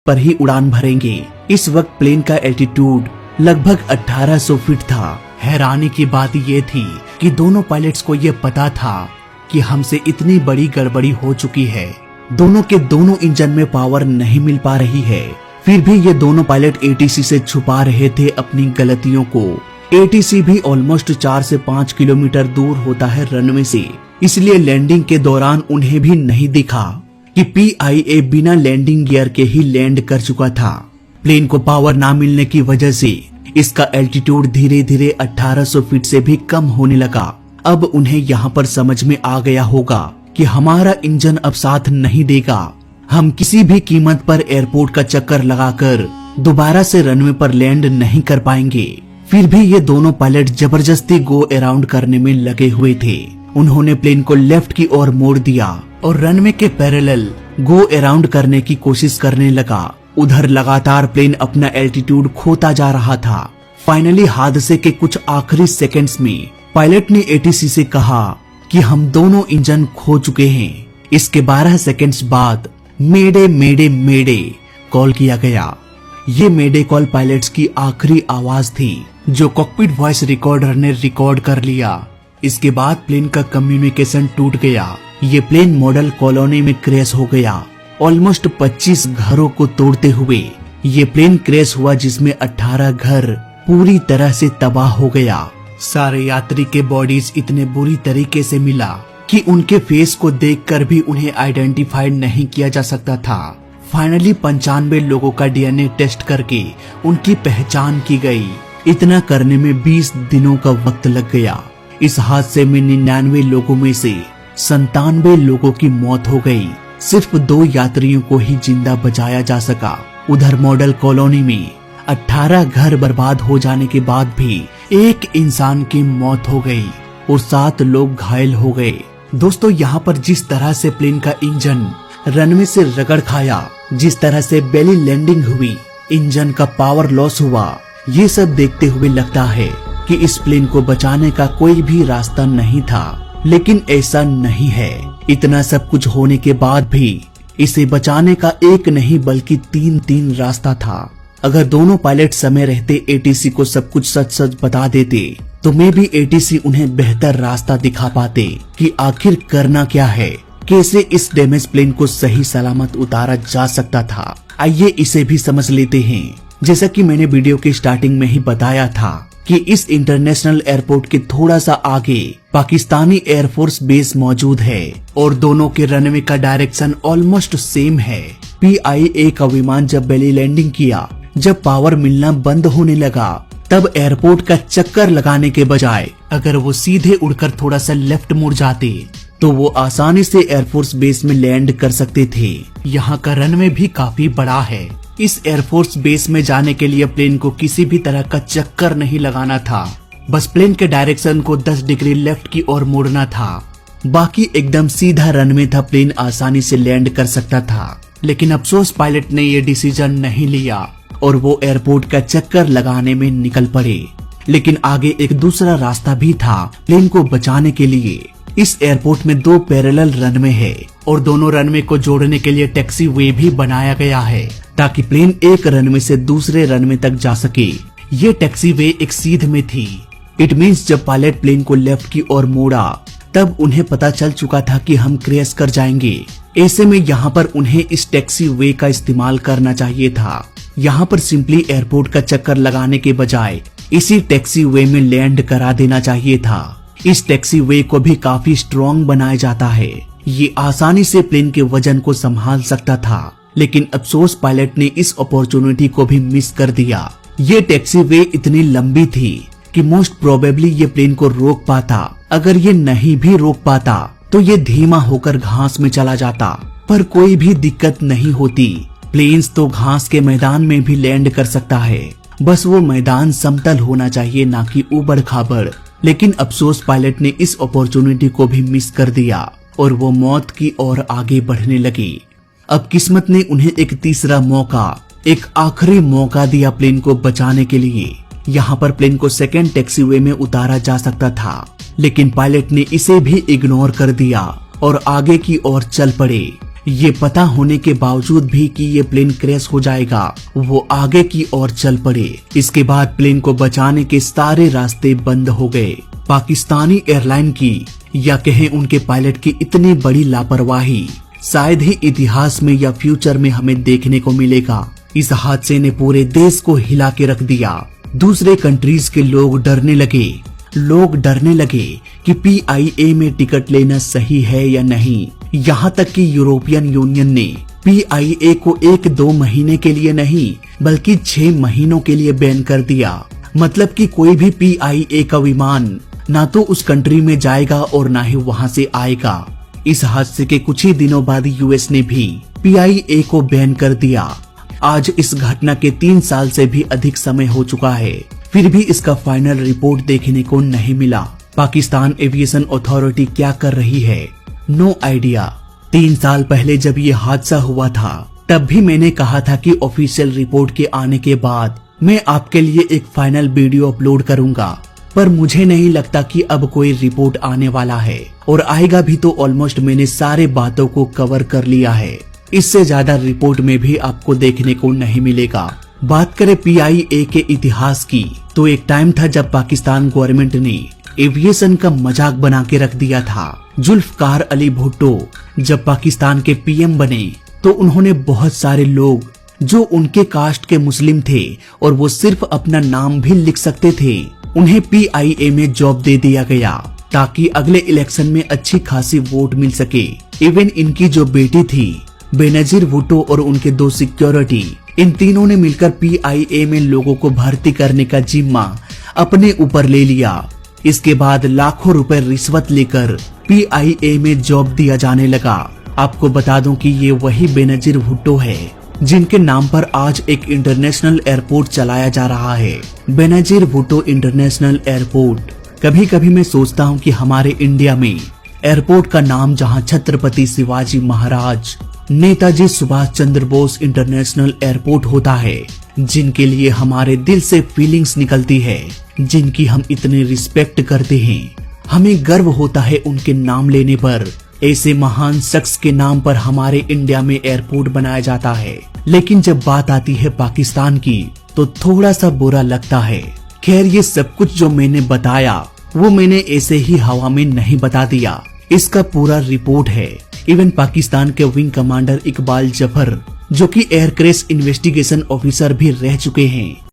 पर ही उड़ान भरेंगे। इस वक्त प्लेन का एल्टीट्यूड लगभग 1800 फीट था। हैरानी की बात ये थी कि दोनों पायलट्स को ये पता था कि हमसे इतनी बड़ी गड़बड़ी हो चुकी है। दोनों के दोनों इंजन में पावर नहीं मिल पा रही है, फिर भी ये दोनों पायलट एटीसी से छुपा रहे थे अपनी गलतियों को। एटीसी भी ऑलमोस्ट 4 से 5 किलोमीटर दूर होता है रनवे से, इसलिए लैंडिंग के दौरान उन्हें भी नहीं दिखा कि PIA बिना लैंडिंग गियर के ही लैंड कर चुका था। प्लेन को पावर ना मिलने की वजह से इसका एल्टीट्यूड धीरे धीरे 1800 फीट से भी कम होने लगा। अब उन्हें यहाँ पर समझ में आ गया होगा कि हमारा इंजन अब साथ नहीं देगा। हम किसी भी कीमत पर एयरपोर्ट का चक्कर लगाकर दोबारा से रनवे पर लैंड नहीं कर पाएंगे। फिर भी ये दोनों पायलट जबरदस्ती गो अराउंड करने में लगे हुए थे। उन्होंने प्लेन को लेफ्ट की ओर मोड़ दिया और रनवे के पैरेलल गो अराउंड करने की कोशिश करने लगा। उधर लगातार प्लेन अपना एल्टीट्यूड खोता जा रहा था। फाइनली हादसे के कुछ आखिरी सेकंड्स में पायलट ने एटीसी से कहा कि हम दोनों इंजन खो चुके हैं। इसके 12 सेकंड्स बाद मेडे मेडे मेडे कॉल किया गया। ये मेडे कॉल पायलट्स की आखिरी आवाज थी जो कॉकपिट वॉइस रिकॉर्डर ने रिकॉर्ड कर लिया। इसके बाद प्लेन का कम्युनिकेशन टूट गया। ये प्लेन मॉडल कॉलोनी में क्रैश हो गया, ऑलमोस्ट 25 घरों को तोड़ते हुए। ये प्लेन क्रैश हुआ जिसमें 18 घर पूरी तरह से तबाह हो गया। सारे यात्री के बॉडीज इतने बुरी तरीके से मिला कि उनके फेस को देखकर भी उन्हें आइडेंटिफाई नहीं किया जा सकता था। फाइनली 95 लोगों का DNA टेस्ट करके उनकी पहचान की गई। इतना करने में 20 दिनों का वक्त लग गया। इस हादसे में 99 लोगों में से 97 लोगों की मौत हो गई। सिर्फ 2 यात्रियों को ही जिंदा बचाया जा सका। उधर मॉडल कॉलोनी में 18 घर बर्बाद हो जाने के बाद भी एक इंसान की मौत हो गई और 7 लोग घायल हो गए। दोस्तों, यहाँ पर जिस तरह से प्लेन का इंजन रनवे से रगड़ खाया, जिस तरह से बेली लैंडिंग हुई, इंजन का पावर लॉस हुआ, ये सब देखते हुए लगता है कि इस प्लेन को बचाने का कोई भी रास्ता नहीं था। लेकिन ऐसा नहीं है। इतना सब कुछ होने के बाद भी इसे बचाने का एक नहीं बल्कि 3 रास्ता था। अगर दोनों पायलट समय रहते एटीसी को सब कुछ सच सच बता देते तो मे भी एटीसी उन्हें बेहतर रास्ता दिखा पाते कि आखिर करना क्या है, कैसे इस डैमेज प्लेन को सही सलामत उतारा जा सकता था। आइए इसे भी समझ लेते हैं। जैसा कि मैंने वीडियो के स्टार्टिंग में ही बताया था कि इस इंटरनेशनल एयरपोर्ट के थोड़ा सा आगे पाकिस्तानी एयरफोर्स बेस मौजूद है और दोनों के रनवे का डायरेक्शन ऑलमोस्ट सेम है। PIA का विमान जब बेली लैंडिंग किया, जब पावर मिलना बंद होने लगा, तब एयरपोर्ट का चक्कर लगाने के बजाय अगर वो सीधे उड़कर थोड़ा सा लेफ्ट मुड़ जाते तो वो आसानी से एयरफोर्स बेस में लैंड कर सकते थे। यहाँ का रनवे भी काफी बड़ा है। इस एयरफोर्स बेस में जाने के लिए प्लेन को किसी भी तरह का चक्कर नहीं लगाना था, बस प्लेन के डायरेक्शन को 10 डिग्री लेफ्ट की ओर मोड़ना था। बाकी एकदम सीधा रनवे था, प्लेन आसानी से लैंड कर सकता था। लेकिन अफसोस पायलट ने ये डिसीजन नहीं लिया और वो एयरपोर्ट का चक्कर लगाने में निकल पड़े। लेकिन आगे एक दूसरा रास्ता भी था प्लेन को बचाने के लिए। इस एयरपोर्ट में 2 पैरेलल रनवे है और दोनों रनवे को जोड़ने के लिए टैक्सी वे भी बनाया गया है ताकि प्लेन एक रनवे से दूसरे रनवे तक जा सके। ये टैक्सी वे एक सीध में थी। इट मीन्स जब पायलट प्लेन को लेफ्ट की ओर मोड़ा तब उन्हें पता चल चुका था कि हम क्रैश कर जाएंगे। ऐसे में यहाँ पर उन्हें इस टैक्सी वे का इस्तेमाल करना चाहिए था। यहाँ पर सिंपली एयरपोर्ट का चक्कर लगाने के बजाय इसी टैक्सी वे में लैंड करा देना चाहिए था। इस टैक्सी वे को भी काफी स्ट्रॉन्ग बनाया जाता है। ये आसानी से प्लेन के वजन को संभाल सकता था। लेकिन अफसोस पायलट ने इस अपॉर्चुनिटी को भी मिस कर दिया। ये टैक्सी वे इतनी लंबी थी कि मोस्ट प्रोबेबली ये प्लेन को रोक पाता। अगर ये नहीं भी रोक पाता तो ये धीमा होकर घास में चला जाता, पर कोई भी दिक्कत नहीं होती। प्लेन्स तो घास के मैदान में भी लैंड कर सकता है, बस वो मैदान समतल होना चाहिए, ना कि उबड़ खाबड़। लेकिन अफसोस पायलट ने इस अपॉर्चुनिटी को भी मिस कर दिया और वो मौत की ओर आगे बढ़ने लगी। अब किस्मत ने उन्हें एक तीसरा मौका, एक आखिरी मौका दिया प्लेन को बचाने के लिए। यहाँ पर प्लेन को सेकेंड टैक्सीवे में उतारा जा सकता था, लेकिन पायलट ने इसे भी इग्नोर कर दिया और आगे की ओर चल पड़े। ये पता होने के बावजूद भी कि ये प्लेन क्रैश हो जाएगा, वो आगे की ओर चल पड़े। इसके बाद प्लेन को बचाने के सारे रास्ते बंद हो गए। पाकिस्तानी एयरलाइन की या कहें उनके पायलट की इतनी बड़ी लापरवाही शायद ही इतिहास में या फ्यूचर में हमें देखने को मिलेगा। इस हादसे ने पूरे देश को हिला के रख दिया। दूसरे कंट्रीज के लोग डरने लगे कि PIA में टिकट लेना सही है या नहीं। यहाँ तक कि यूरोपियन यूनियन ने PIA को 1-2 महीने के लिए नहीं बल्कि 6 महीनों के लिए बैन कर दिया। मतलब कि कोई भी PIA का विमान ना तो उस कंट्री में जाएगा और ना ही वहाँ से आएगा। इस हादसे के कुछ ही दिनों बाद US ने भी PIA को बैन कर दिया। आज इस घटना के 3 साल से भी अधिक समय हो चुका है, फिर भी इसका फाइनल रिपोर्ट देखने को नहीं मिला। पाकिस्तान एविएशन अथॉरिटी क्या कर रही है, नो आइडिया। 3 साल पहले जब ये हादसा हुआ था तब भी मैंने कहा था कि ऑफिशियल रिपोर्ट के आने के बाद मैं आपके लिए एक फाइनल वीडियो अपलोड करूंगा, पर मुझे नहीं लगता कि अब कोई रिपोर्ट आने वाला है, और आएगा भी तो ऑलमोस्ट मैंने सारे बातों को कवर कर लिया है। इससे ज्यादा रिपोर्ट में भी आपको देखने को नहीं मिलेगा। बात करें PIA के इतिहास की, तो एक टाइम था जब पाकिस्तान गवर्नमेंट ने एविएशन का मजाक बना के रख दिया था। जुल्फकार अली भुट्टो जब पाकिस्तान के PM बने तो उन्होंने बहुत सारे लोग जो उनके कास्ट के मुस्लिम थे और वो सिर्फ अपना नाम भी लिख सकते थे, उन्हें PIA में जॉब दे दिया गया ताकि अगले इलेक्शन में अच्छी खासी वोट मिल सके। इवन इनकी जो बेटी थी बेनजीर भुट्टो और उनके 2 सिक्योरिटी, इन तीनों ने मिलकर PIA में लोगों को भर्ती करने का जिम्मा अपने ऊपर ले लिया। इसके बाद लाखों रुपए रिश्वत लेकर PIA में जॉब दिया जाने लगा। आपको बता दूं कि ये वही बेनजीर भुट्टो है जिनके नाम पर आज एक इंटरनेशनल एयरपोर्ट चलाया जा रहा है, बेनजीर भुट्टो इंटरनेशनल एयरपोर्ट। कभी कभी मैं सोचता हूँ कि हमारे इंडिया में एयरपोर्ट का नाम जहाँ छत्रपति शिवाजी महाराज, नेताजी सुभाष चंद्र बोस इंटरनेशनल एयरपोर्ट होता है, जिनके लिए हमारे दिल से फीलिंग्स निकलती है, जिनकी हम इतने रिस्पेक्ट करते हैं, हमें गर्व होता है उनके नाम लेने पर। ऐसे महान शख्स के नाम पर हमारे इंडिया में एयरपोर्ट बनाया जाता है, लेकिन जब बात आती है पाकिस्तान की तो थोड़ा सा बुरा लगता है। खैर, ये सब कुछ जो मैंने बताया वो मैंने ऐसे ही हवा में नहीं बता दिया, इसका पूरा रिपोर्ट है। इवन पाकिस्तान के विंग कमांडर इकबाल जफर जो कि एयर क्रैश इन्वेस्टिगेशन ऑफिसर भी रह चुके हैं,